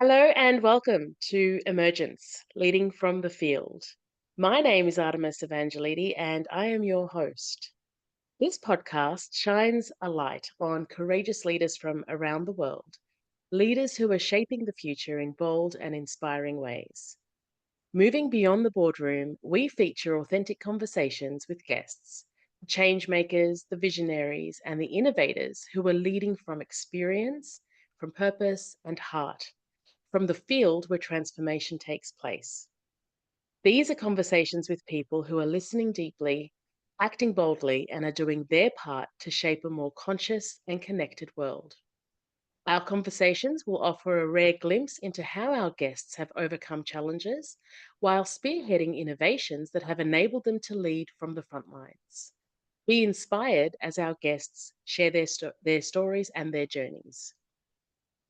Hello and welcome to Emergence, Leading from the Field. My name is Artemis Evangelidi and I am your host. This podcast shines a light on courageous leaders from around the world, leaders who are shaping the future in bold and inspiring ways. Moving beyond the boardroom, we feature authentic conversations with guests, the change makers, the visionaries, and the innovators who are leading from experience, from purpose, and heart from the field where transformation takes place. These are conversations with people who are listening deeply, acting boldly, and are doing their part to shape a more conscious and connected world. Our conversations will offer a rare glimpse into how our guests have overcome challenges while spearheading innovations that have enabled them to lead from the front lines. Be inspired as our guests share their stories and their journeys.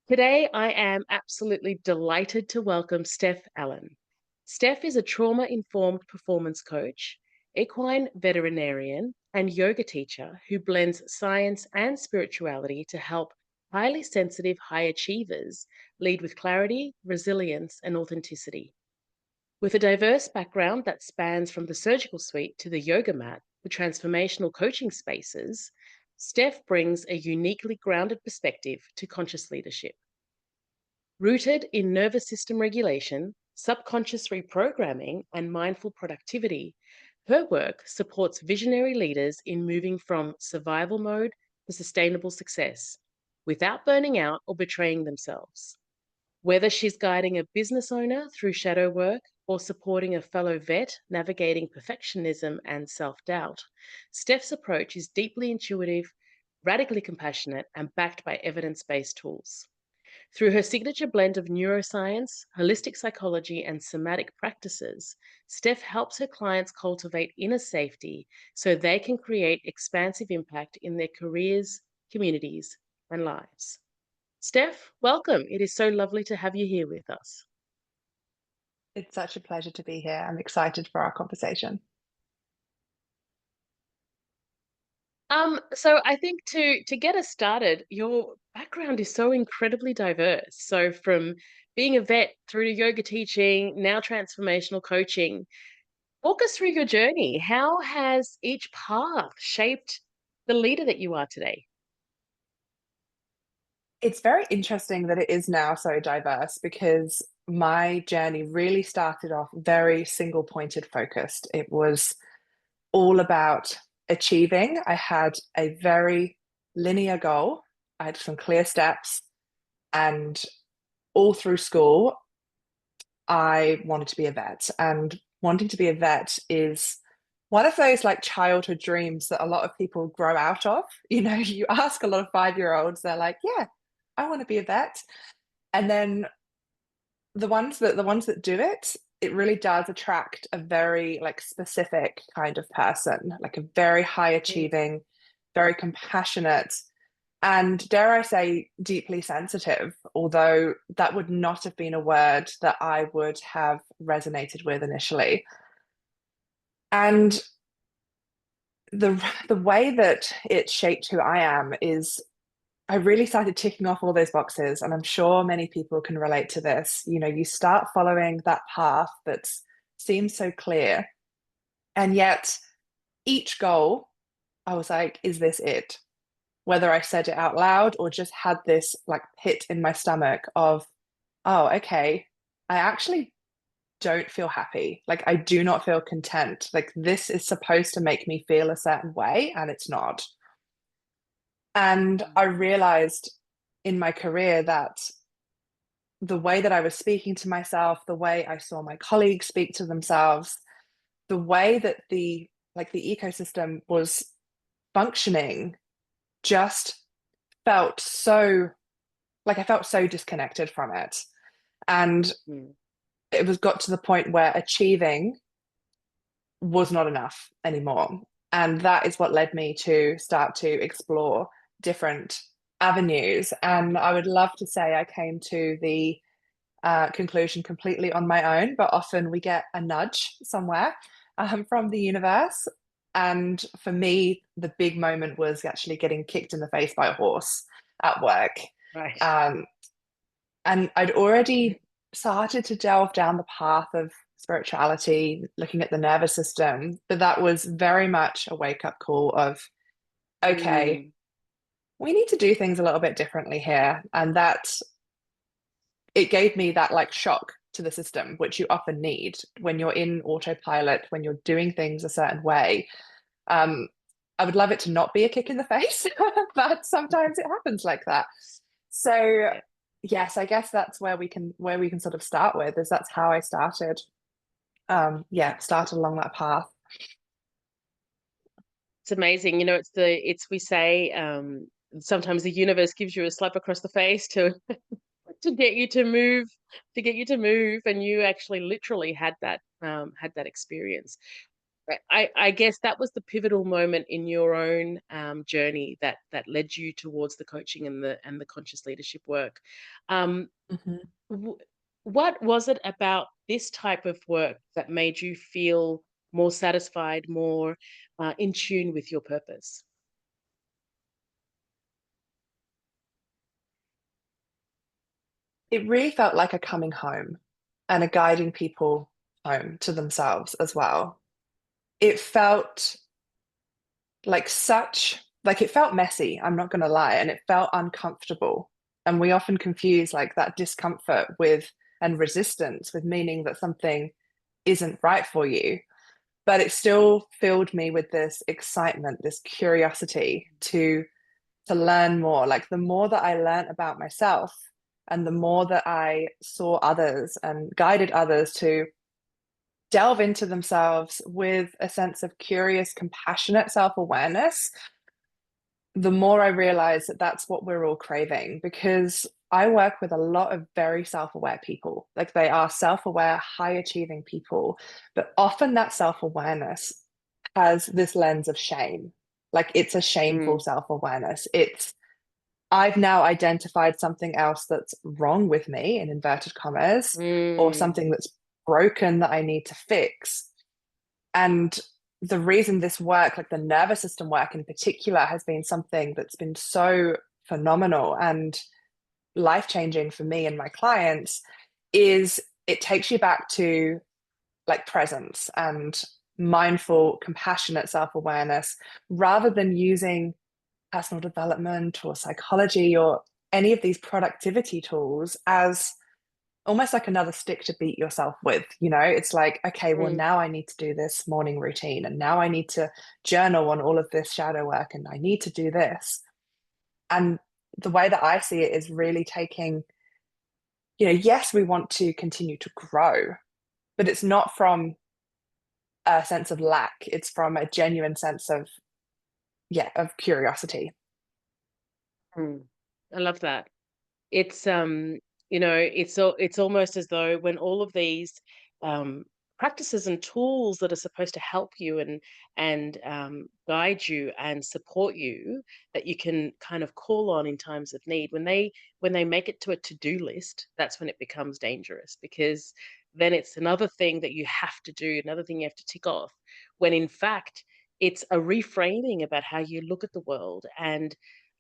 Today, I am absolutely delighted to welcome Steph Ellen. Steph is a trauma informed performance coach, equine veterinarian, and yoga teacher who blends science and spirituality to help highly sensitive high achievers lead with clarity, resilience, and authenticity. With a diverse background that spans from the surgical suite to the yoga mat, the transformational coaching spaces, Steph brings a uniquely grounded perspective to conscious leadership. Rooted in nervous system regulation, subconscious reprogramming, and mindful productivity, her work supports visionary leaders in moving from survival mode to sustainable success without burning out or betraying themselves. Whether she's guiding a business owner through shadow work or supporting a fellow vet navigating perfectionism and self doubt, Steph's approach is deeply intuitive, radically compassionate, and backed by evidence based tools. Through her signature blend of neuroscience, holistic psychology, and somatic practices, Steph helps her clients cultivate inner safety so they can create expansive impact in their careers, communities, and lives. Steph, welcome. It is so lovely to have you here with us. It's such a pleasure to be here. I'm excited for our conversation. So I think to get us started, your background is so incredibly diverse. So from being a vet through to yoga teaching, now transformational coaching. Walk us through your journey. How has each path shaped the leader that you are today? It's very interesting that it is now so diverse because my journey really started off very single pointed focused. It was all about achieving. I had a very linear goal, I had some clear steps, and all through school, I wanted to be a vet. And wanting to be a vet is one of those like childhood dreams that a lot of people grow out of. You know, you ask a lot of 5-year-olds, they're like, yeah, I want to be a vet. And then the ones that do it, it really does attract a very like specific kind of person, like a very high Mm. achieving, very compassionate, and dare I say, deeply sensitive, although that would not have been a word that I would have resonated with initially. And the way that it shaped who I am is I really started ticking off all those boxes, and I'm sure many people can relate to this. You know, you start following that path that seems so clear, and yet each goal, I was like, is this it? Whether I said it out loud or just had this like pit in my stomach of, oh, okay, I actually don't feel happy. Like, I do not feel content. Like, this is supposed to make me feel a certain way, and it's not. And I realized in my career that the way that I was speaking to myself, the way I saw my colleagues speak to themselves, the way that the ecosystem was functioning just felt so like I felt so disconnected from it. And Mm. it was got to the point where achieving was not enough anymore. And that is what led me to start to explore different avenues. And I would love to say I came to the conclusion completely on my own, but often we get a nudge somewhere from the universe. And for me, the big moment was actually getting kicked in the face by a horse at work. Right. Um, And I'd already started to delve down the path of spirituality, looking at the nervous system, but that was very much a wake-up call of, okay, Mm, we need to do things a little bit differently here. And that it gave me that like shock to the system, which you often need when you're in autopilot, when you're doing things a certain way. Um, I would love it to not be a kick in the face, but sometimes it happens like that. So yeah. yes, I guess that's where we can sort of start with is that's how I started. Yeah, started along that path. It's amazing. It's we say sometimes the universe gives you a slap across the face to get you to move, and you actually literally had that experience. I guess that was the pivotal moment in your own journey that led you towards the coaching and the conscious leadership work. Um, Mhm. w- what was it about this type of work that made you feel more satisfied, more in tune with your purpose? It really felt like a coming home and a guiding people home to themselves as well. It felt like it felt messy, I'm not going to lie, and it felt uncomfortable. And we often confuse like that discomfort with and resistance with meaning that something isn't right for you. But it still filled me with this excitement, this curiosity to learn more. Like the more that I learned about myself and the more that I saw others and guided others to delve into themselves with a sense of curious, compassionate self-awareness, the more I realize that that's what we're all craving because I work with a lot of very self-aware people. Like they are self-aware, high-achieving people, but often that self-awareness has this lens of shame. Like it's a shameful Mm, self-awareness. It's I've now identified something else that's wrong with me in inverted commas, or mm, something that's broken that I need to fix. And the reason this work, like the nervous system work in particular, has been something that's been so phenomenal and life changing for me and my clients is it takes you back to like presence and mindful, compassionate self awareness rather than using personal development or psychology or any of these productivity tools as almost like another stick to beat yourself with. It's like, okay, well, mm, now I need to do this morning routine and now I need to journal on all of this shadow work and I need to do this. And the way that I see it is really taking, yes, we want to continue to grow, but it's not from a sense of lack, it's from a genuine sense of, yeah, of curiosity. mm. I love that. It's it's almost as though when all of these um practices and tools that are supposed to help you and guide you and support you, that you can kind of call on in times of need, when they make it to a to-do list, that's when it becomes dangerous, because then it's another thing that you have to do, another thing you have to tick off, when in fact it's a reframing about how you look at the world and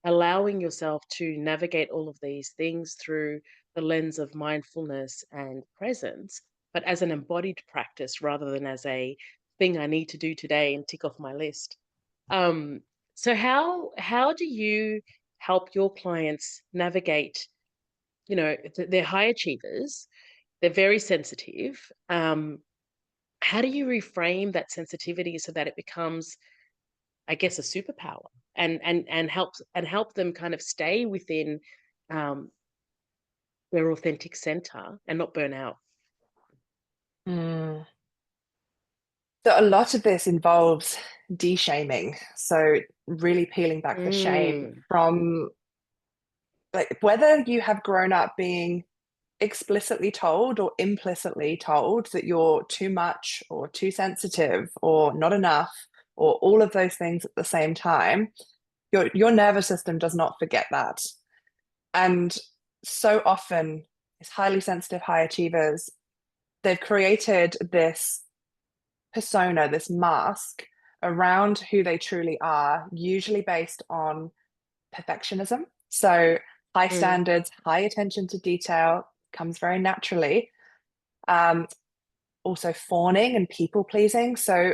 allowing yourself to navigate all of these things through the lens of mindfulness and presence, but as an embodied practice rather than as a thing I need to do today and tick off my list. Um, so how do you help your clients navigate? They're high achievers, they're very sensitive. How do you reframe that sensitivity so that it becomes, I guess, a superpower, and help them kind of stay within um, their authentic center and not burn out? Mm. So a lot of this involves de-shaming. So really peeling back the shame Mm, from like whether you have grown up being explicitly told or implicitly told that you're too much or too sensitive or not enough or all of those things at the same time, your nervous system does not forget that. And so often, these highly sensitive high achievers, they've created this persona, this mask around who they truly are, usually based on perfectionism. So high Mm, standards, high attention to detail comes very naturally. Um, Also fawning and people pleasing. So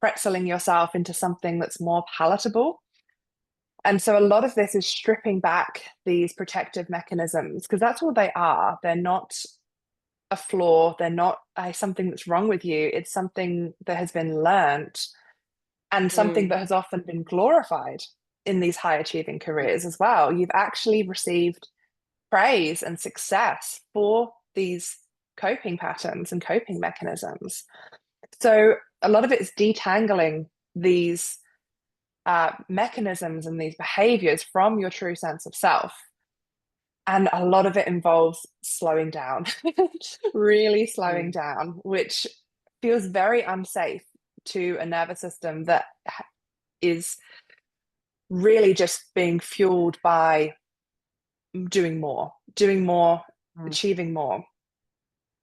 pretzeling yourself into something that's more palatable. And so a lot of this is stripping back these protective mechanisms because that's all they are. They're not a flaw. They're not something that's wrong with you. It's something that has been learnt and something mm, that has often been glorified in these high achieving careers as well. You've actually received praise and success for these coping patterns and coping mechanisms. So a lot of it is detangling these mechanisms and these behaviors from your true sense of self. And a lot of it involves slowing down, really slowing mm, down, which feels very unsafe to a nervous system that is really just being fueled by doing more, mm, achieving more.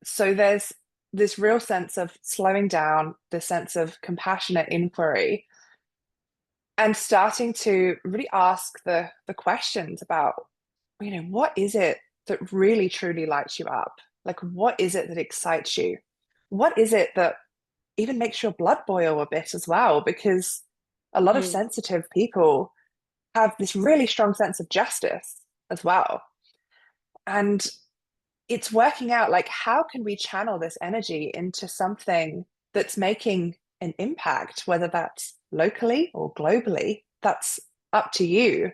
So there's this real sense of slowing down, this sense of compassionate inquiry, and starting to really ask the questions about, what is it that really truly lights you up? Like, what is it that excites you? What is it that even makes your blood boil a bit as well? Because a lot of mm. sensitive people have this really strong sense of justice as well. And it's working out like, how can we channel this energy into something that's making an impact, whether that's locally or globally? That's up to you.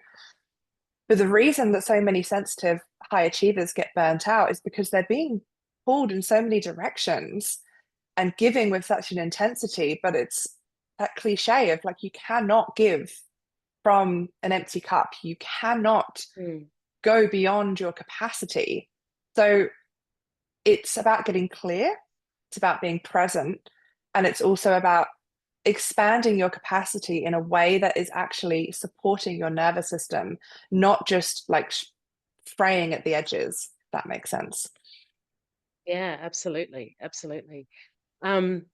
But the reason that so many sensitive high achievers get burnt out is because they're being pulled in so many directions and giving with such an intensity. But it's that cliche of like, you cannot give from an empty cup, you cannot Mm. go beyond your capacity. So it's about getting clear, it's about being present, and it's also about expanding your capacity in a way that is actually supporting your nervous system, not just like fraying at the edges. If that makes sense. Yeah, absolutely, absolutely. Um,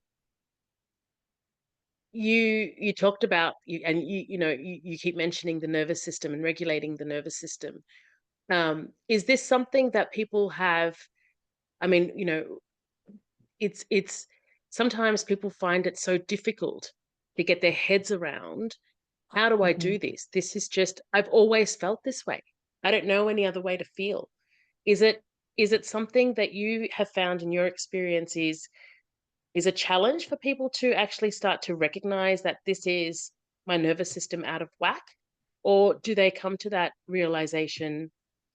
you talked about you and you keep mentioning the nervous system and regulating the nervous system. Is this something that people have? I mean, it's sometimes people find it so difficult to get their heads around. How do I Mm-hmm. do this? This is just I've always felt this way. I don't know any other way to feel. Is it is it something that you have found in your experience is a challenge for people to actually start to recognize that this is my nervous system out of whack? Or do they come to that realization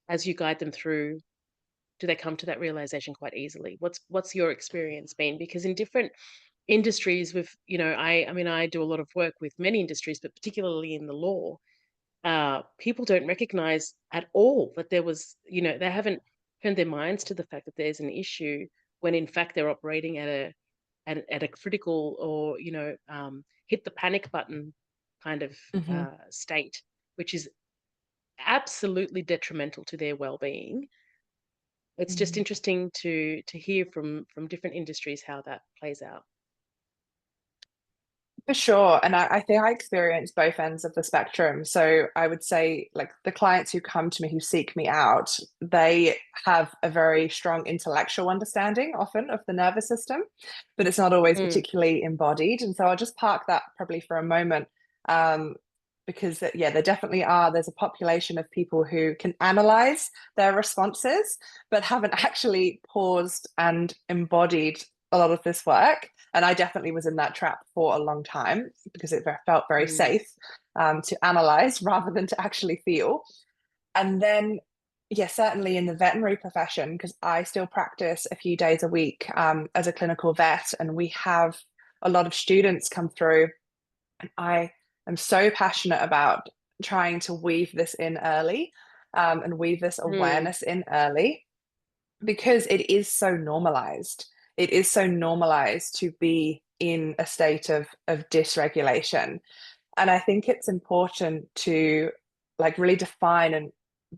as you guide them through? Do they come to that realization quite easily? What's your experience been? Because in different industries with, I mean, I do a lot of work with many industries, but particularly in the law, people don't recognize at all that there was, they haven't turned their minds to the fact that there's an issue when in fact they're operating at a critical or hit the panic button kind of Mm-hmm. state, which is absolutely detrimental to their well-being. It's just interesting to hear from different industries how that plays out. For sure. And I think I experience both ends of the spectrum. So I would say, like, the clients who come to me, who seek me out, they have a very strong intellectual understanding often of the nervous system, but it's not always Mm, particularly embodied. And so I'll just park that probably for a moment. Um, because yeah, there definitely are. There's a population of people who can analyze their responses, but haven't actually paused and embodied a lot of this work. And I definitely was in that trap for a long time because it felt very mm, safe to analyze rather than to actually feel. And then, yeah, certainly in the veterinary profession, because I still practice a few days a week as a clinical vet, and we have a lot of students come through. And I am so passionate about trying to weave this in early and weave this mm, awareness in early because it is so normalized. It is so normalized to be in a state of dysregulation. And I think it's important to like really define and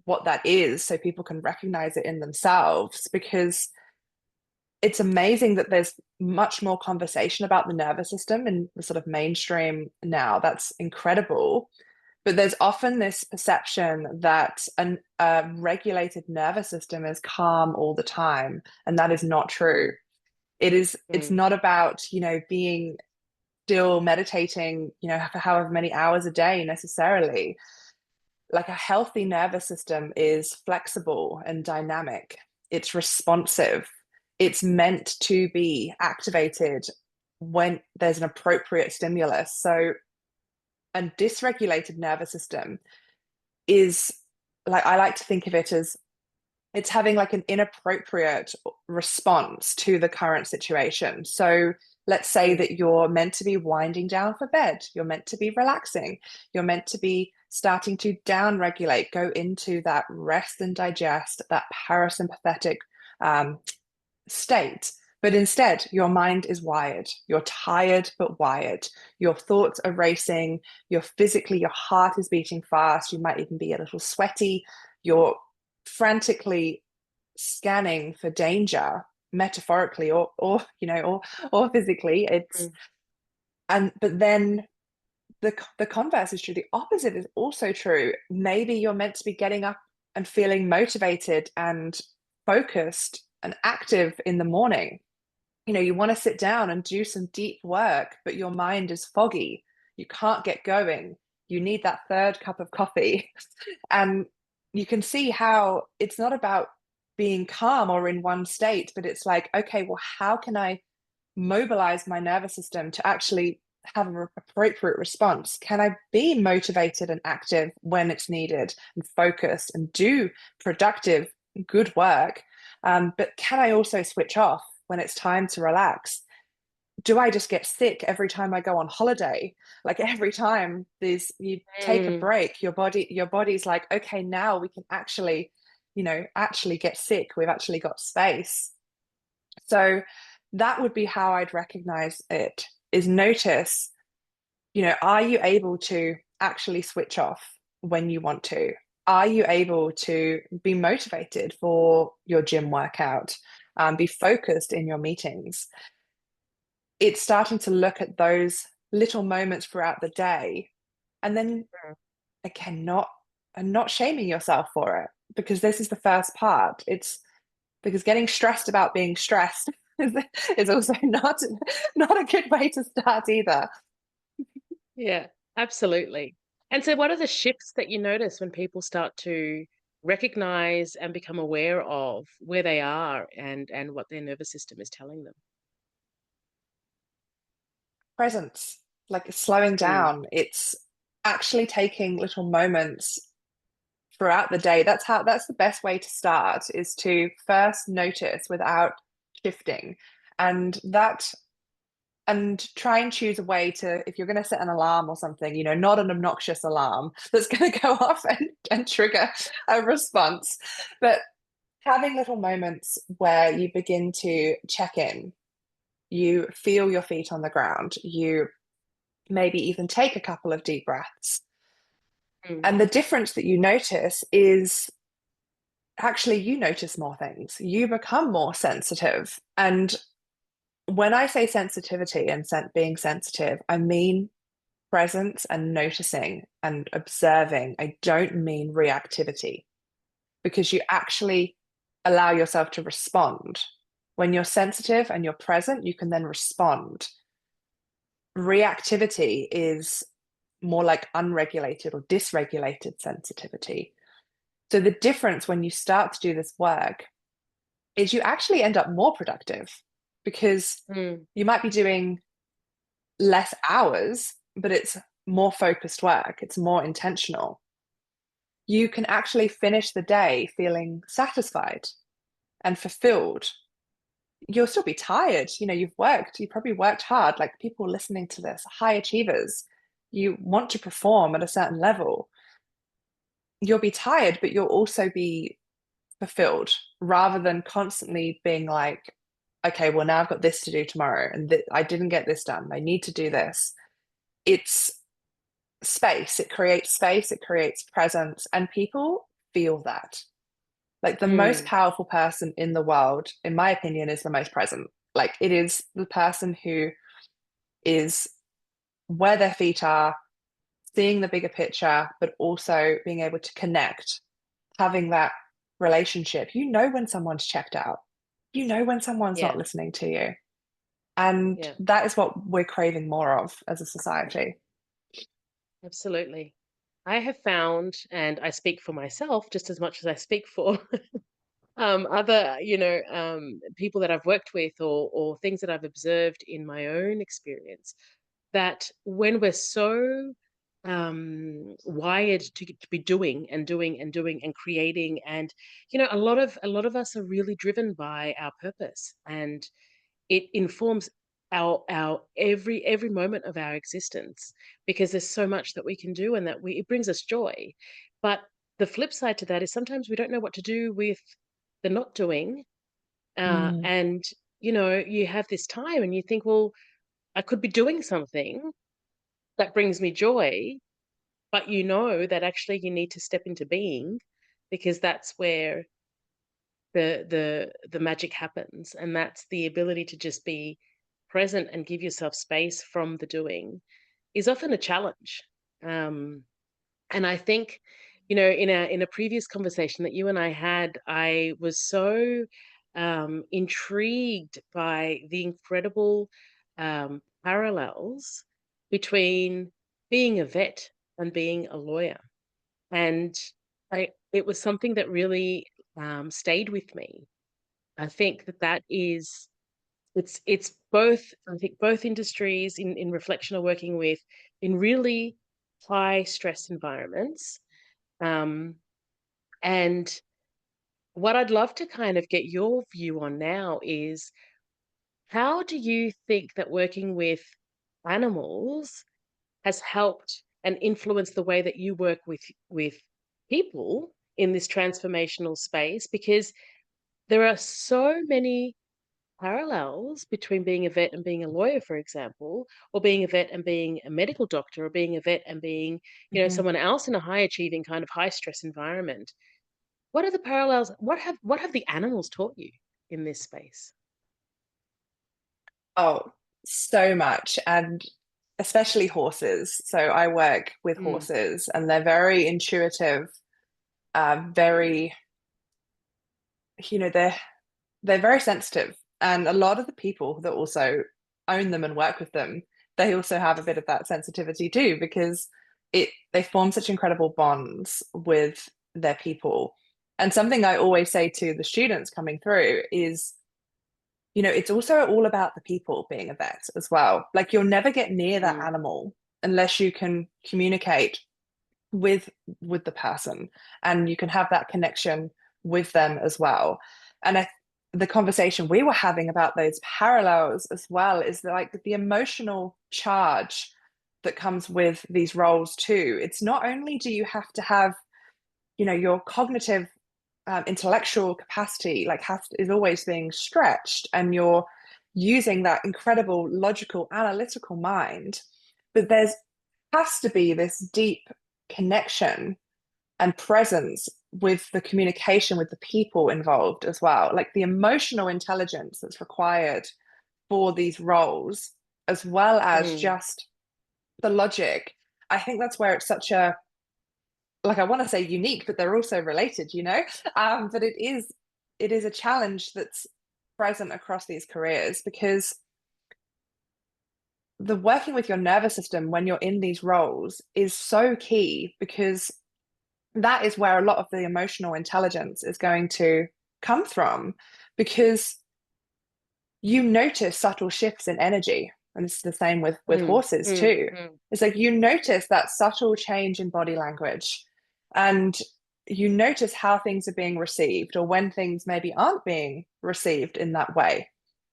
what that is so people can recognize it in themselves because it's amazing that there's much more conversation about the nervous system in the sort of mainstream now. That's incredible. But there's often this perception that a regulated nervous system is calm all the time, and that is not true. It's Mm, not about, being still meditating, for however many hours a day necessarily. Like a healthy nervous system is flexible and dynamic. It's responsive. It's meant to be activated when there's an appropriate stimulus. So a dysregulated nervous system is, like, I like to think of it as it's having like an inappropriate response to the current situation. So let's say mm, that you're meant to be winding down for bed, you're meant to be relaxing, you're meant to be starting to down regulate, go into that rest and digest, that parasympathetic um, state. But instead, your mind is wired. You're tired, but wired. Your thoughts are racing. Your heart is beating fast. You might even be a little sweaty. You're frantically scanning for danger, metaphorically or physically. It's mm, and but then the converse is true. The opposite is also true. Maybe you're meant to be getting up and feeling motivated and focused and active in the morning. You want to sit down and do some deep work, but your mind is foggy. You can't get going. You need that third cup of coffee. And you can see how it's not about being calm or in one state, but it's like, okay, well, how can I mobilize my nervous system to actually have an appropriate response? Can I be motivated and active when it's needed and focused and do productive, good work? But can I also switch off when it's time to relax? Do I just get sick every time I go on holiday? Like every time there's you take a mm. break, your body's like, okay, now we can actually, actually get sick. We've actually got space. So that would be how I'd recognize it, is notice, are you able to actually switch off when you want to? Are you able to be motivated for your gym workout? Be focused in your meetings? It's starting to look at those little moments throughout the day, and then again, not shaming yourself for it, because this is the first part. It's because getting stressed about being stressed is also not a good way to start either. Yeah, absolutely. And so what are the shifts that you notice when people start to recognize and become aware of where they are and what their nervous system is telling them? Presence, like slowing Mm, down. It's actually taking little moments throughout the day. That's the best way to start, is to first notice without shifting. And that and try and choose a way to, if you're going to set an alarm or something, not an obnoxious alarm that's going to go off and trigger a response, but having little moments where you begin to check in. You feel your feet on the ground. You maybe even take a couple of deep breaths. mm, And the difference that you notice is actually you notice more things. You become more sensitive. And when I say sensitivity and being sensitive, I mean presence and noticing and observing. I don't mean reactivity, because you actually allow yourself to respond. When you're sensitive and you're present, you can then respond. Reactivity is more like unregulated or dysregulated sensitivity. So the difference when you start to do this work is you actually end up more productive, because mm, you might be doing less hours, but it's more focused work, it's more intentional. You can actually finish the day feeling satisfied and fulfilled. You'll still be tired. You probably worked hard. Like people listening to this, high achievers, you want to perform at a certain level. You'll be tired, but you'll also be fulfilled, rather than constantly being like, okay, well, now I've got this to do tomorrow and I didn't get this done. I need to do this. It's space. It creates space, it creates presence, and people feel that. Like the most mm, powerful person in the world, in my opinion, is the most present. Like it is the person who is where their feet are, seeing the bigger picture, but also being able to connect, having that relationship. You know when someone's checked out, you know when someone's not Yeah. listening to you. And Yeah. that is what we're craving more of as a society. Absolutely. I have found, and I speak for myself just as much as I speak for other, people that I've worked with, or things that I've observed in my own experience, that when we're so wired to be doing and doing and doing and creating, and a lot of us are really driven by our purpose, and it informs our every moment of our existence, because there's so much that we can do, and that it brings us joy. But the flip side to that is sometimes we don't know what to do with the not doing, Mm, and you have this time and you think, well, I could be doing something that brings me joy, but you know that actually you need to step into being, because that's where the magic happens, and that's the ability to just be present and give yourself space from the doing is often a challenge. Um, and I think, in a previous conversation that you and I had, I was so intrigued by the incredible parallels between being a vet and being a lawyer. And it was something that really stayed with me. I think that is it's both. I think both industries in reflection are working with in really high stress environments. Um, and what I'd love to kind of get your view on now is, how do you think that working with animals has helped and influenced the way that you work with people in this transformational space? Because there are so many parallels between being a vet and being a lawyer, for example, or being a vet and being a medical doctor, or being a vet and being, mhm. someone else in a high achieving kind of high stress environment. What are the parallels? What have the animals taught you in this space? Oh, so much. And especially horses. So I work with Mm, horses and they're very intuitive, very, they're very sensitive. And a lot of the people that also own them and work with them, they also have a bit of that sensitivity too, because they form such incredible bonds with their people. And something I always say to the students coming through is, it's also all about the people being a vet as well. Like you'll never get near that mm, animal unless you can communicate with with the person and you can have that connection with them as well. And the conversation we were having about those parallels as well is like the emotional charge that comes with these roles too. It's not only do you have to have, your cognitive intellectual capacity is always being stretched and you're using that incredible logical analytical mind, but there's has to be this deep connection and presence with the communication with the people involved as well, like the emotional intelligence that's required for these roles, as well as mm, just the logic. I think that's where it's such a, like, I want to say unique, but they're also related, but it is a challenge that's present across these careers, because the working with your nervous system when you're in these roles is so key, because that is where a lot of the emotional intelligence is going to come from, because you notice subtle shifts in energy, and it's the same with mm, horses mm, too. mm, It's like you notice that subtle change in body language, and you notice how things are being received or when things maybe aren't being received in that way.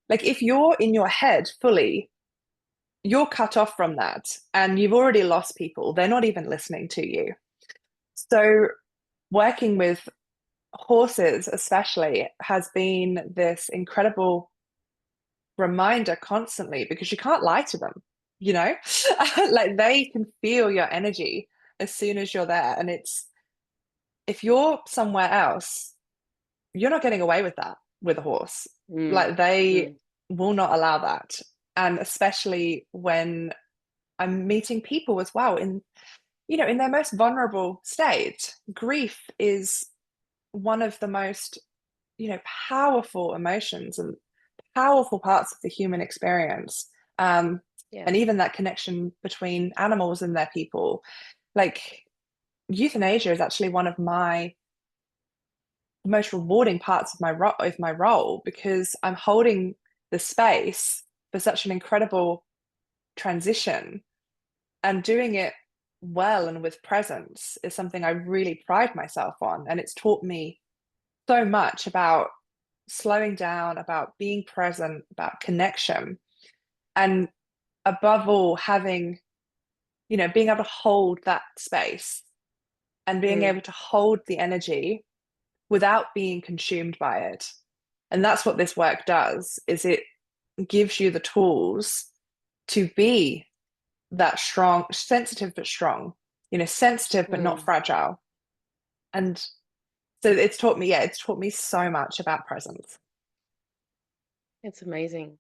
Like if you're in your head fully, you're cut off from that and you've already lost people, they're not even listening to you. So working with horses especially has been this incredible reminder constantly, because you can't lie to them, you know like they can feel your energy as soon as you're there, and it's, if you're somewhere else, you're not getting away with that with a horse. mm, Like they mm, will not allow that. And especially when I'm meeting people as well, in in their most vulnerable state. Grief is one of the most, powerful emotions and powerful parts of the human experience. Um, Yeah. and even that connection between animals and their people. Like, euthanasia is actually one of my most rewarding parts of my role, because I'm holding the space for such an incredible transition, and doing it well and with presence is something I really pride myself on. And it's taught me so much about slowing down, about being present, about connection, and above all, being able to hold that space and being Mm. able to hold the energy without being consumed by it. And that's what this work does, is it gives you the tools to be that strong, sensitive but strong, sensitive but not Mm. fragile. And so it's taught me so much about presence. It's amazing.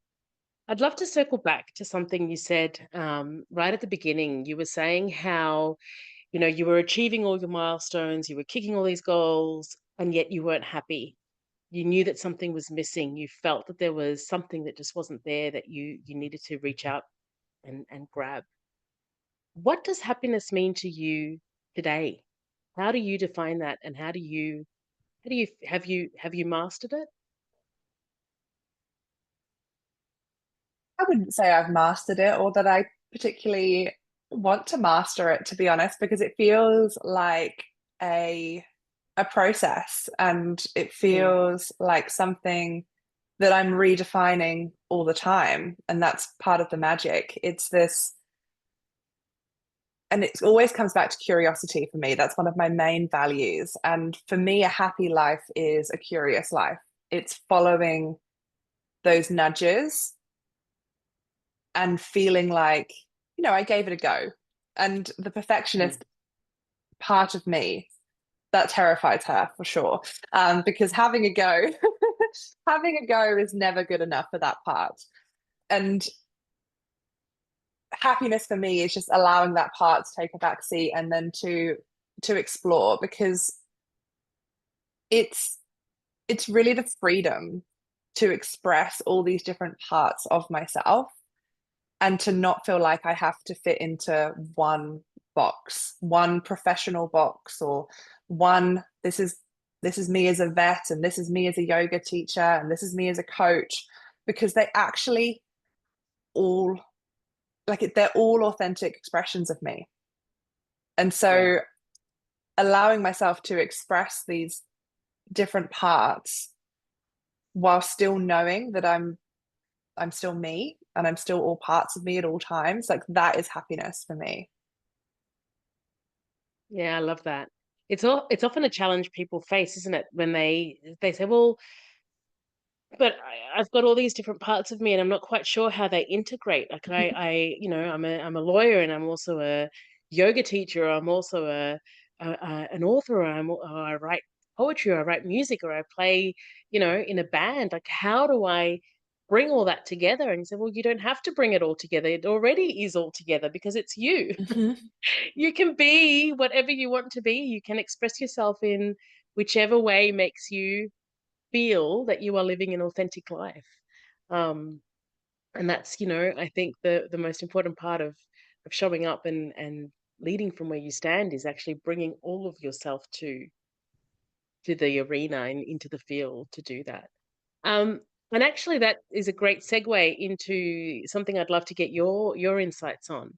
I'd love to circle back to something you said right at the beginning. You were saying how, you were achieving all your milestones, you were kicking all these goals, and yet you weren't happy. You knew that something was missing. You felt that there was something that just wasn't there that you needed to reach out and grab. What does happiness mean to you today? How do you define that, and how do you have you mastered it? I wouldn't say I've mastered it, or that I particularly want to master it, to be honest, because it feels like a a process, and it Mm. feels like something that I'm redefining all the time. And that's part of the magic. It's this, and it always comes back to curiosity for me. That's one of my main values. And for me, a happy life is a curious life. It's following those nudges and feeling like, I gave it a go. And the Mm. perfectionist part of me, that terrifies her for sure. Because having a go, having a go is never good enough for that part. And happiness for me is just allowing that part to take a back seat, and then to explore, because it's it's really the freedom to express all these different parts of myself, and to not feel like I have to fit into one box, one professional box, or one, this is me as a vet, and this is me as a yoga teacher, and this is me as a coach, because they actually all, they're all authentic expressions of me. And Yeah. so allowing myself to express these different parts while still knowing that I'm still me, and I'm still all parts of me at all times, like, that is happiness for me. Yeah, I love that. It's often a challenge people face, isn't it? When they say, "Well, but I've got all these different parts of me, and I'm not quite sure how they integrate." Like I'm a lawyer, and I'm also a yoga teacher. Or I'm also an author. Or I write poetry, or I write music, or I play, in a band. Like, how do I bring all that together? And you say, well, you don't have to bring it all together. It already is all together because it's you. Mhm. You can be whatever you want to be. You can express yourself in whichever way makes you feel that you are living an authentic life. Um, and that's, I think the most important part of showing up and leading from where you stand is actually bringing all of yourself to the arena and into the field to do that. Um, and actually, that is a great segue into something I'd love to get your insights on.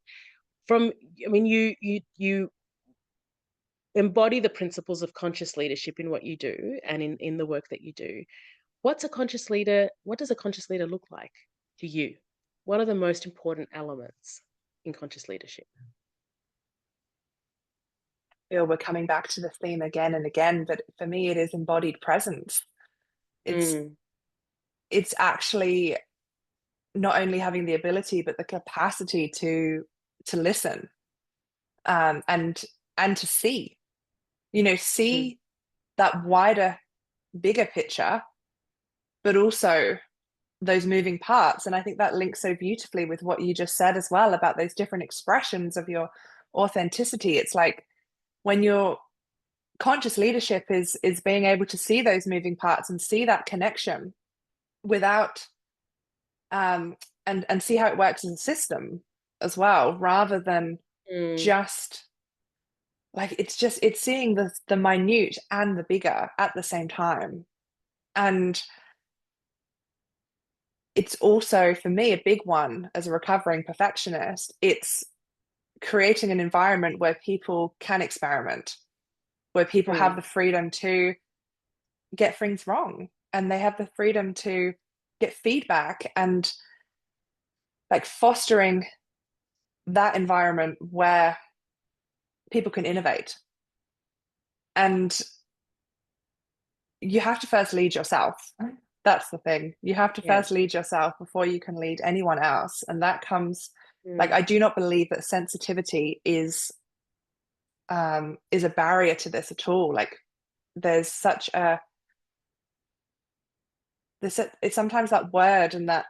From, I mean, you embody the principles of conscious leadership in what you do and in the work that you do. What does a conscious leader look like to you? What are the most important elements in conscious leadership? Feel we're coming back to the theme again and again, but for me, it is embodied presence. It's Mm. it's actually not only having the ability, but the capacity to listen, and to see, Mm. see that wider, bigger picture, but also those moving parts. And I think that links so beautifully with what you just said as well, about those different expressions of your authenticity. It's like when your conscious leadership is being able to see those moving parts and see that connection without and see how it works as a system as well, rather than Mm, just like it's seeing the minute and the bigger at the same time. And it's also for me a big one as a recovering perfectionist. It's creating an environment where people can experiment, where people have mm, the freedom to get things wrong and they have the freedom to get feedback, and like fostering that environment where people can innovate. And you have to first lead yourself. That's the thing. You have to yeah. first lead yourself before you can lead anyone else. And that comes, like, Mm, I do not believe that sensitivity is a barrier to this at all. Like, there's such a this it's sometimes that word and that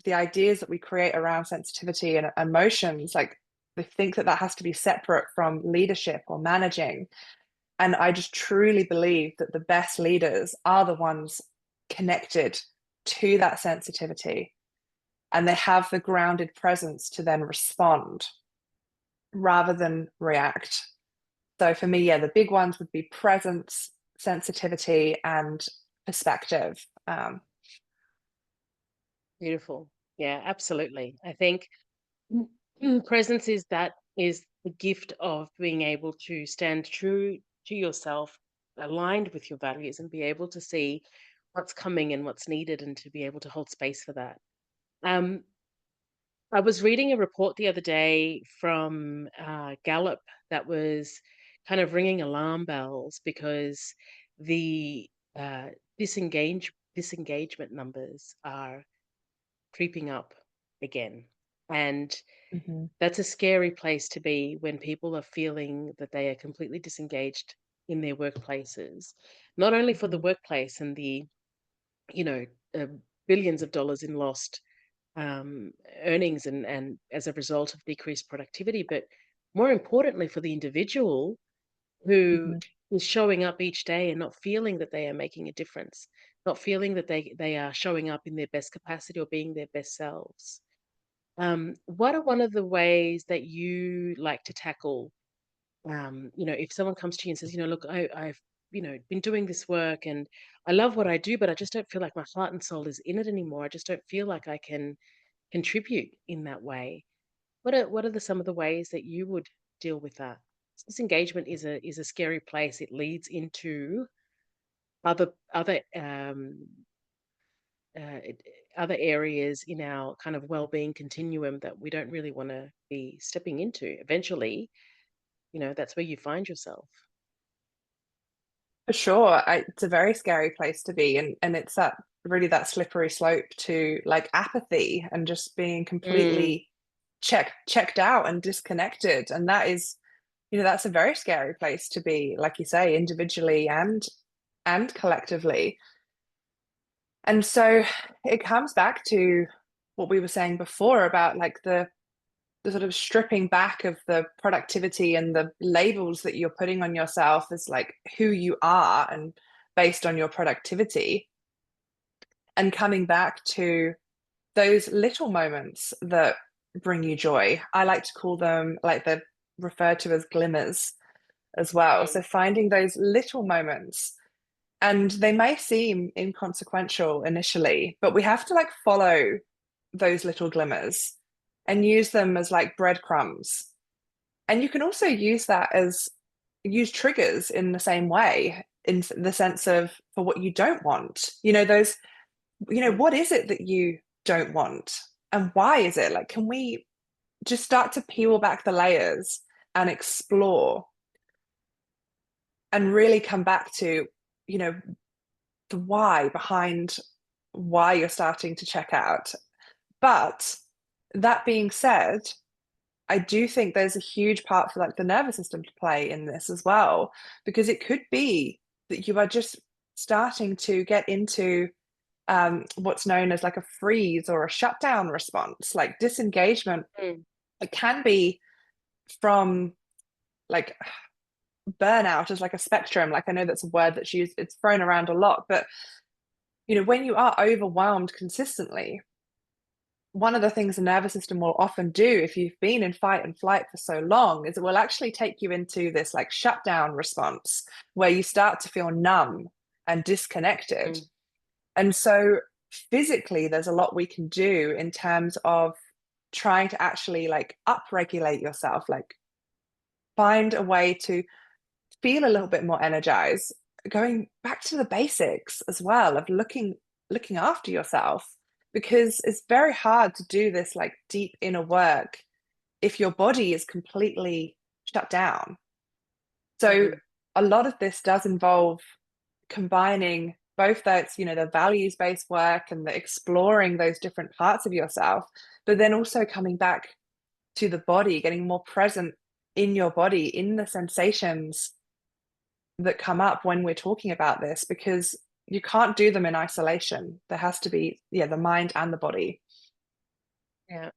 the ideas that we create around sensitivity and emotions, like they think that that has to be separate from leadership or managing. And I just truly believe that the best leaders are the ones connected to that sensitivity, and they have the grounded presence to then respond rather than react. So for me, yeah, the big ones would be presence, sensitivity, and perspective. beautiful. Yeah, absolutely. I think presence is the gift of being able to stand true to yourself, aligned with your values, and be able to see what's coming and what's needed, and to be able to hold space for that. Um, I was reading a report the other day from Gallup that was kind of ringing alarm bells because the uh, disengagement numbers are creeping up again, and Mhm, that's a scary place to be when people are feeling that they are completely disengaged in their workplaces, not only for the mhm, workplace and the, you know, uh, billions of dollars in lost um, earnings and as a result of decreased productivity, but more importantly for the individual who mhm. is showing up each day and not feeling that they are making a difference, not feeling that they are showing up in their best capacity or being their best selves. What are one of the ways that you like to tackle, if someone comes to you and says, look, I've, been doing this work and I love what I do, but I just don't feel like my heart and soul is in it anymore. I just don't feel like I can contribute in that way. What are some of the ways that you would deal with that? Disengagement is a scary place. It leads into other other areas in our kind of well-being continuum that we don't really want to be stepping into. Eventually, that's where you find yourself. For sure, it's a very scary place to be, and it's that really that slippery slope to like apathy and just being Mm, completely checked out and disconnected, and that is, that's a very scary place to be, like you say, individually and collectively. And so it comes back to what we were saying before about like the sort of stripping back of the productivity and the labels that you're putting on yourself as like who you are and based on your productivity, and coming back to those little moments that bring you joy. I like to call them, like, they're referred to as glimmers as well. mm, So finding those little moments, and they may seem inconsequential initially, but we have to like follow those little glimmers and use them as like breadcrumbs. And you can also use triggers in the same way, in the sense of for what you don't want. Those, mm, what is it that you don't want? And why is it? Like, can we just start to peel back the layers and explore and really come back to, you know, the why behind why you're starting to check out? But that being said, I do think there's a huge part for like the nervous system to play in this as well, because it could be that you are just starting to get into what's known as like a freeze or a shutdown response, like disengagement. mm, It can be from like burnout is like a spectrum. Like I know that's a word that's used, it's thrown around a lot, but when you are overwhelmed consistently, one of the things the nervous system will often do if you've been in fight and flight for so long is it will actually take you into this like shutdown response where you start to feel numb and disconnected. Mm. And so physically, there's a lot we can do in terms of trying to actually like upregulate yourself, like find a way to feel a little bit more energized, going back to the basics as well of looking after yourself, because it's very hard to do this like deep inner work if your body is completely shut down. So Mm. a lot of this does involve combining both that's the values-based work and the exploring those different parts of yourself, but then also coming back to the body, getting more present in your body, in the sensations that come up when we're talking about this, because you can't do them in isolation. There has to be, the mind and the body. Yeah.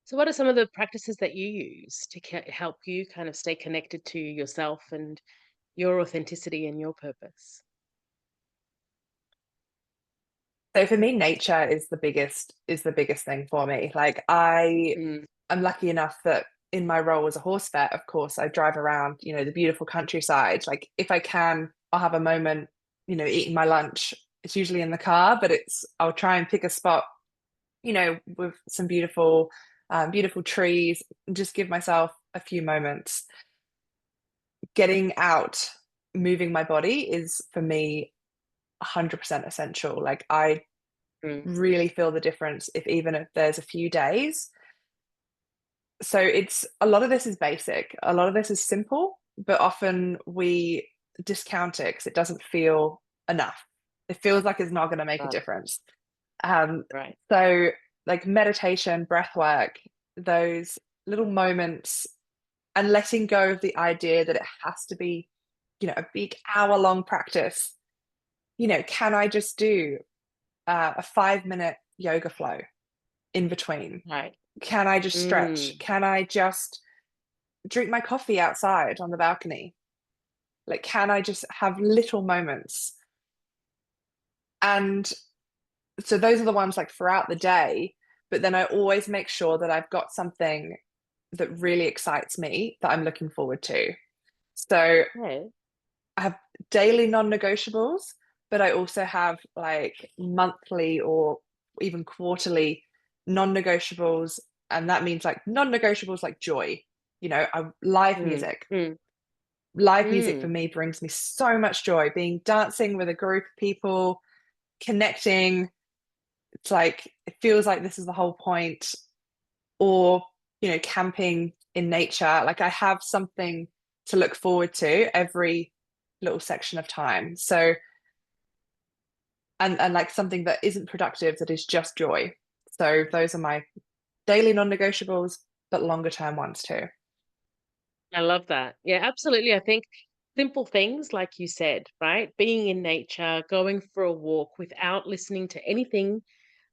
So, what are some of the practices that you use to help you kind of stay connected to yourself and your authenticity and your purpose? So for me, nature is the biggest thing for me. Like Mm. I'm lucky enough that in my role as a horse vet, of course, I drive around, the beautiful countryside. Like if I can, I'll have a moment, eating my lunch. It's usually in the car, but I'll try and pick a spot, with some beautiful trees, and just give myself a few moments. Getting out, moving my body is for me 100% essential. Like I Mm. really feel the difference if there's a few days. So it's a lot of this is basic, a lot of this is simple, but often we discount it because it doesn't feel enough. It feels like it's not going to make a Right. difference. Um, Right. so like meditation, breath work, those little moments, and letting go of the idea that it has to be, a big hour-long practice. Can I just do a 5-minute yoga flow in between? Right. Can I just stretch? Mm. Can I just drink my coffee outside on the balcony? Like, can I just have little moments? And so those are the ones like throughout the day. But then I always make sure that I've got something that really excites me that I'm looking forward to. So Okay. I have daily non-negotiables, but I also have like monthly or even quarterly non-negotiables. And that means like non-negotiables like joy, live Mm. music. Mm. Live music for Mm. me brings me so much joy. Being dancing with a group of people, connecting. It's like it feels like this is the whole point. Or, camping in nature. Like I have something to look forward to every little section of time. So and like something that isn't productive, that is just joy. So those are my daily non-negotiables, but longer term ones too. I love that. Yeah, absolutely. I think simple things, like you said, right? Being in nature, going for a walk without listening to anything,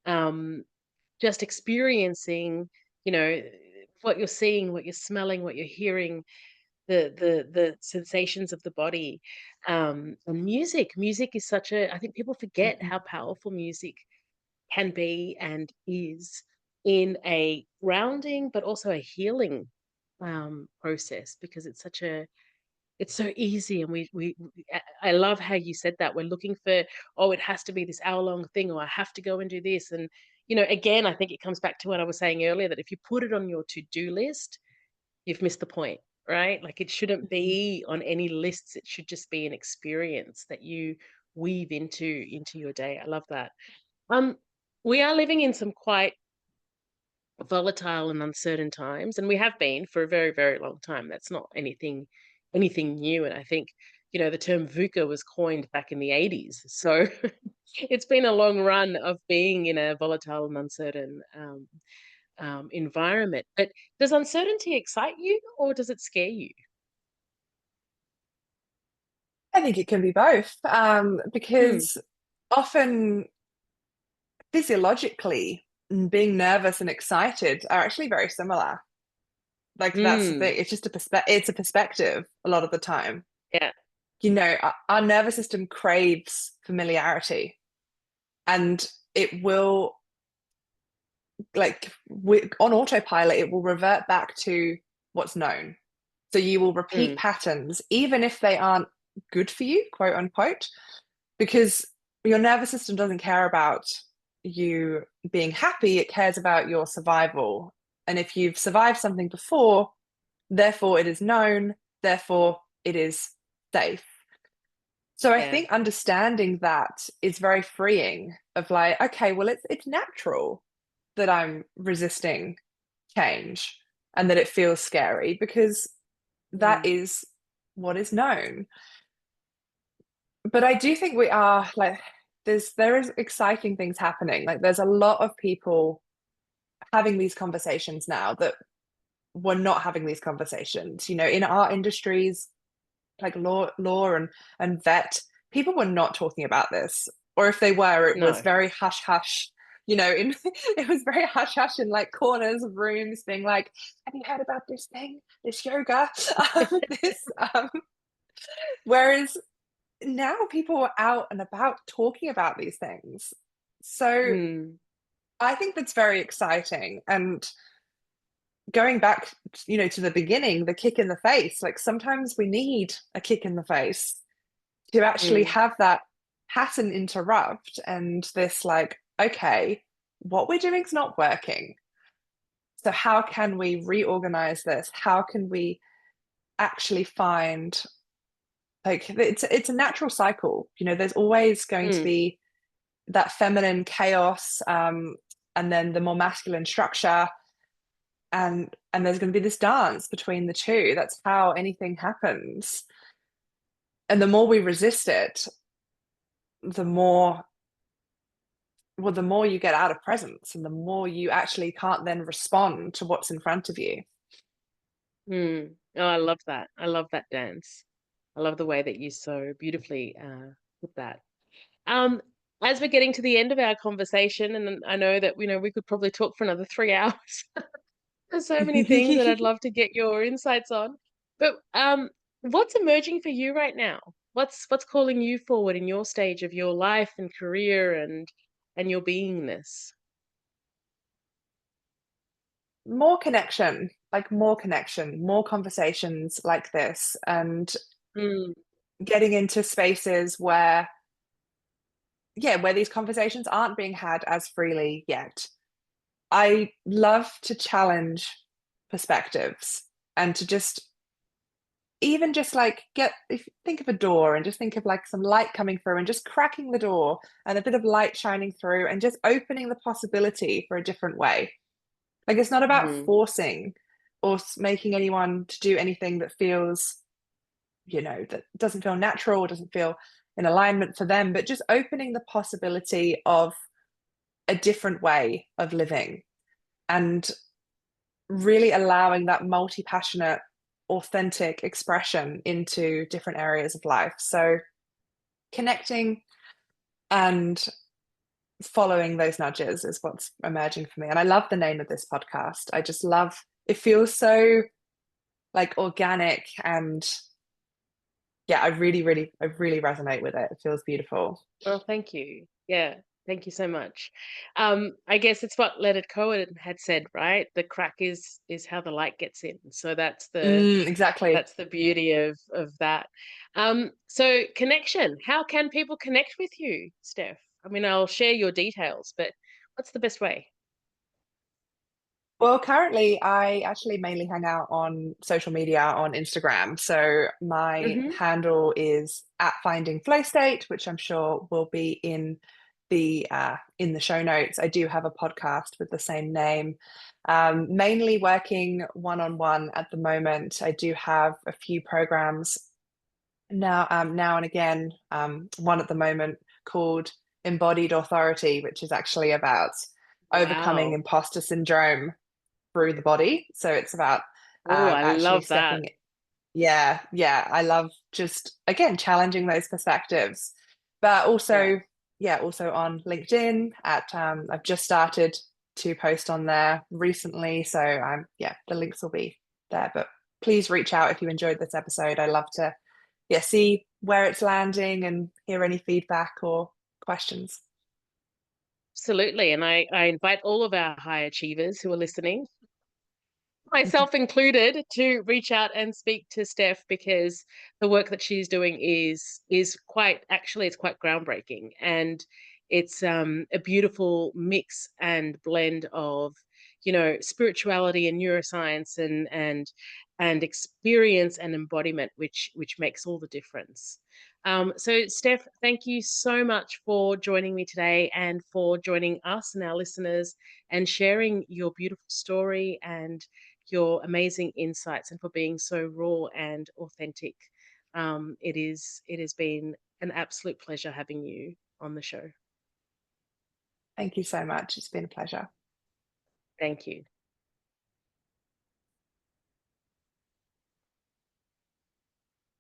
um, just experiencing, you know, what you're seeing, what you're smelling, what you're hearing, the sensations of the body. And music. Music is such a, I think people forget Mhm. how powerful music can be and is in a grounding but also a healing process, because it's such a, it's so easy. And I love how you said that we're looking for, oh, it has to be this hour long thing, or I have to go and do this. And again, I think it comes back to what I was saying earlier, that if you put it on your to-do list, you've missed the point, right? Like it shouldn't Mhm. be on any lists. It should just be an experience that you weave into your day. I love that. um, we are living in some quite volatile and uncertain times, and we have been for a very, very long time. That's not anything new. And I think, the term VUCA was coined back in the 80s. So it's been a long run of being in a volatile and uncertain environment. But does uncertainty excite you, or does it scare you? I think it can be both, Hmm. because often physiologically, being nervous and excited are actually very similar. Like that's the Mm. thing. It's just it's a perspective a lot of the time. Yeah. You know, our nervous system craves familiarity, and it will, like, on autopilot, it will revert back to what's known. So you will repeat Mm. patterns, even if they aren't good for you, quote unquote, because your nervous system doesn't care about you being happy, it cares about your survival. And if you've survived something before, therefore it is known, therefore it is safe. So I Yeah. think understanding that is very freeing of like, okay, well, it's natural that I'm resisting change and that it feels scary because that Mm. is what is known. But I do think we are like, there is exciting things happening. Like there's a lot of people having these conversations now that were not having these conversations. You know, in our industries, like law and vet, people were not talking about this. Or if they were, it was No. very hush hush. You know, in it was very hush hush in like corners of rooms, being like, "Have you heard about this thing, this yoga, this?" Whereas now people are out and about talking about these things. So Mm. I think that's very exciting. And going back, you know, to the beginning, the kick in the face, like sometimes we need a kick in the face to actually Mm. have that pattern interrupt and this like, okay, what we're doing is not working. So how can we reorganize this? How can we actually find, like, it's a natural cycle. You know, there's always going to Mm. be that feminine chaos, and then the more masculine structure, and there's going to be this dance between the two. That's how anything happens. And the more we resist it, the more, well, the more you get out of presence and the more you actually can't then respond to what's in front of you. Mm. Oh, I love that. I love that dance. I love the way that you so beautifully put that. Um, as we're getting to the end of our conversation, and I know that we could probably talk for another 3 hours. There's so many things that I'd love to get your insights on. But what's emerging for you right now? What's calling you forward in your stage of your life and career and your beingness? More connection, like more connection, more conversations like this, and Mm. getting into spaces where, yeah, where these conversations aren't being had as freely yet. I love to challenge perspectives and to just, even just like, get, if you think of a door and just think of like some light coming through and just cracking the door and a bit of light shining through and just opening the possibility for a different way. Like it's not about Mm. forcing or making anyone to do anything that feels, you know, that doesn't feel natural or doesn't feel in alignment for them, but just opening the possibility of a different way of living and really allowing that multi-passionate, authentic expression into different areas of life. So connecting and following those nudges is what's emerging for me. And I love the name of this podcast. I just love, it feels so like organic, and yeah, I really resonate with it. It feels beautiful. Oh, thank you. Yeah, thank you so much. I guess it's what Leonard Cohen had said, right? The crack is how the light gets in. So Exactly. that's the beauty of that. So connection. How can people connect with you, Steph? I mean, I'll share your details, but what's the best way? Well, currently, I actually mainly hang out on social media on Instagram. So my Mm-hmm. handle is at Finding Flow State, which I'm sure will be in the show notes. I do have a podcast with the same name, mainly working one on one at the moment. I do have a few programs now and again. One at the moment called Embodied Authority, which is actually about overcoming Wow. imposter syndrome through the body. So it's about Oh, I actually love that. stepping. Yeah, yeah. I love just, again, challenging those perspectives, but Yeah. also, yeah, also on LinkedIn. I've just started to post on there recently, so yeah, the links will be there. But please reach out if you enjoyed this episode. I love to see where it's landing and hear any feedback or questions. Absolutely. And I invite all of our high achievers who are listening, myself included, to reach out and speak to Steph, because the work that she's doing is quite, actually it's quite groundbreaking, and it's a beautiful mix and blend of, you know, spirituality and neuroscience and experience and embodiment, which makes all the difference. So Steph, thank you so much for joining me today and for joining us and our listeners and sharing your beautiful story and your amazing insights, and for being so raw and authentic. It has been an absolute pleasure having you on the show. Thank you so much. It's been a pleasure. Thank you.